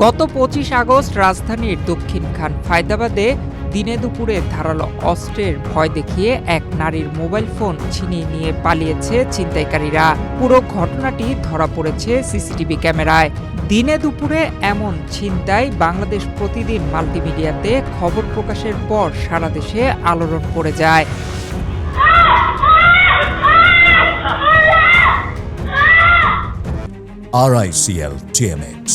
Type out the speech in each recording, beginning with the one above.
গত ২৫ আগস্ট রাজধানীর দক্ষিণ খান ফায়দাবাদে দিনে দুপুরে ধারালো অস্ত্রের ভয় দেখিয়ে এক নারীর মোবাইল ফোন ছিনিয়ে নিয়ে পালিয়েছে ছিনতাইকারীরা। পুরো ঘটনাটি ধরা পড়েছে সিসিটিভি ক্যামেরায়। দিনে দুপুরে এমন ছিনতাই বাংলাদেশ প্রতিদিন মাল্টিমিডিয়াতে খবর প্রকাশের পর সারা দেশে আলোড়ন পড়ে যায়। RICL TMX,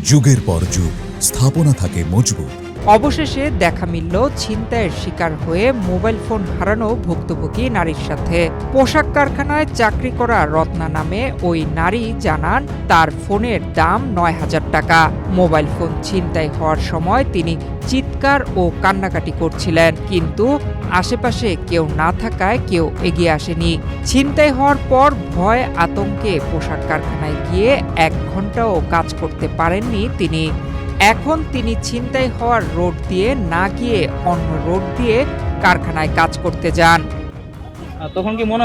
যুগের পর যুগ স্থাপনা থাকে মজবুত। অবশেষে দেখা মিলল ছিনতাইয়ের শিকার হয়ে মোবাইল ফোন হারানো ভুক্তভোগী নারীর সাথে। পোশাক কারখানায় চাকরি করা রত্না নামে ওই নারী জানান তার ফোনের দাম ৯,০০০ টাকা। মোবাইল ফোন ছিনতাই হওয়ার সময় তিনি চিৎকার ও কান্নাকাটি করছিলেন, কিন্তু আশেপাশে কেউ না থাকায় কেউ এগিয়ে আসেনি। ছিনতাই হওয়ার পর ভয় আতঙ্কে পোশাক কারখানায় গিয়ে ১ ঘন্টাও কাজ করতে পারেননি তিনি। এখন তিনি ছিনতাই হওয়ার রোড দিয়ে না গিয়ে অন্য রোড দিয়ে কারখানায় কাজ করতে যান। তখন কি মনে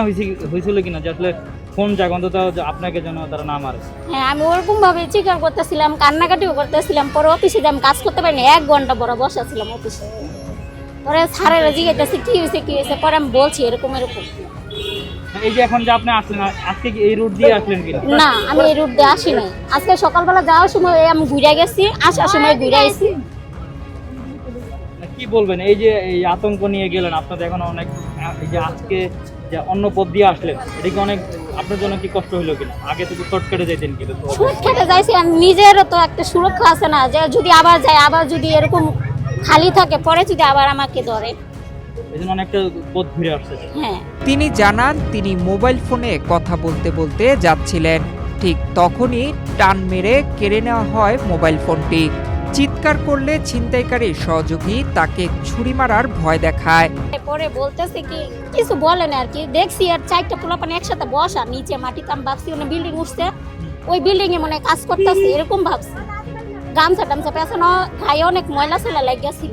হয়েছিল কিনা যে আসলে ফোন যাক অন্তত আপনাকে যেন তারা না মারে? হ্যাঁ, আমি ওরকম ভাবে চিৎকার করতেছিলাম, কান্নাকাটিও করতেছিলাম। পরে অফিসে আমি কাজ করতে পারিনি, ১ ঘন্টা পরে বসাছিলাম অফিসে। পরে স্যারেরা জিজ্ঞাসা কি হয়েছে, পরে আমি বলছি এরকম। এই যে এখন যে আপনি আসলেন, আজকে কি এই রুট দিয়ে আসলেন কিনা? না, আমি এই রুট দিয়ে আসি নাই। আজকে সকালবেলা যাওয়ার সময় আমি ঘুরে গেছি, আসার সময় ঘুরে আইছি। কি বলবেন এই যে এই আতঙ্ক নিয়ে গেলেন, আপনাদের এখন অনেক, এই যে আজকে যে অন্য পথ দিয়ে আসলেন, এটা কি অনেক আপনার জন্য কি কষ্ট হলো কিনা? আগে তো শর্টকাটে যেতেন কিন্তু। শর্টকাটে যাইছি, আর নিজেরও তো একটা সুরক্ষা আছে না, যে যদি আবার যাই, আবার যদি এরকম খালি থাকে, পরে যদি আবার আমাকে ধরে, এজন্য অনেকটা পথ ঘুরে আসছে। হ্যাঁ। তিনি জানান তিনি মোবাইল ফোনে কথা বলতে বলতে যাচ্ছিলেন, ঠিক তখনই টান মেরে কেড়ে নেওয়া হয় মোবাইল ফোনটি। চিৎকার করলে ছিনতাইকারীর সহযোগী তাকে ছুরি মারার ভয় দেখায়। পরে বলতেছে কি কিছু বলেন আর কি, দেখছি আর 4টা পোলাপান একসাথে বসা নিচে মাটিতে। আমি ভাবছি ওখানে বিল্ডিং উঠছে, ওই বিল্ডিং এ মনে কাজ করতেছে, এরকম ভাবছি। গামছা টামছা পেছানো, গায়ে অনেক ময়লা ছেলে লাগিয়েছিল।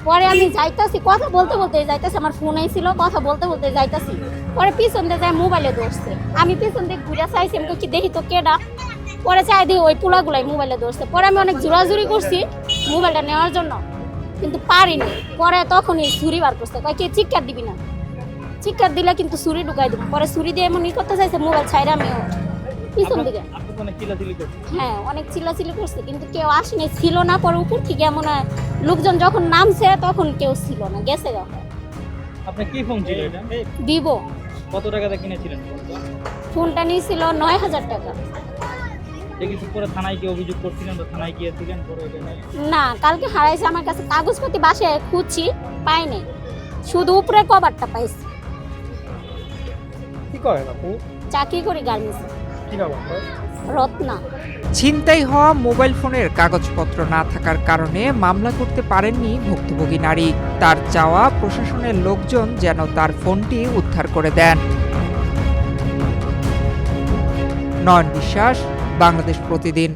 পরে আমি যাইতাছি, কথা বলতে বলতে যাইতাছি, আমার ফোন আইছিল, কথা বলতে বলতে যাইতাছি। পরে পিছন দিয়ে যায় মোবাইলে ধরছে। আমি পিছন দিয়ে ঘুরে চাইছি, আমি কি দেখি তো কেডা। পরে চাই দিই ওই পোলাগুলাই মোবাইলে ধরছে। পরে আমি অনেক জোরাজুরি করছি মোবাইলটা নেওয়ার জন্য, কিন্তু পারিনি। পরে তখনই ছুরি বার করছে, কয় কি চিৎকার দিবি না, চিৎকার দিলে কিন্তু ছুরি ঢুকাই দিব। পরে ছুরি দিয়ে এমন করতে চাইছে, মোবাইল ছাইরা আমিও পিছন দিকে। হ্যাঁ, অনেক চিল্লাচিল্লি করছে, কিন্তু কেউ আসেনি, ছিল না। পরে উপর থেকে এমন লোকজন যখন নামছে তখন কেউ ছিল না, গেছে। আপনার কি ফোন ছিল এটা? ভিভো। কত টাকাতে কিনেছিলেন? ফোনটা নিয়েছিল ৯,০০০ টাকা। কিছু পরে থানায় কি অভিযোগ করছিলেন বা থানায় গিয়েছিলেন? না, কালকে হারাইছে আমার কাছে কাগজপত্র, বাসায় খুঁজছি পাইনি, শুধু উপরে কভারটা পাইছি। কি করেন আপু? চাকরি করি গার্মেন্টসে। কি নাম আপনার? রত্না। ছিনতাই হওয়া মোবাইল ফোনের কাগজপত্র না থাকার কারণে মামলা করতে পারেননি ভুক্তভোগী নারী। তার চাওয়া প্রশাসনের লোকজন যেন তার ফোনটি উদ্ধার করে দেন। নয়ন বিশ্বাস, বাংলাদেশ প্রতিদিন।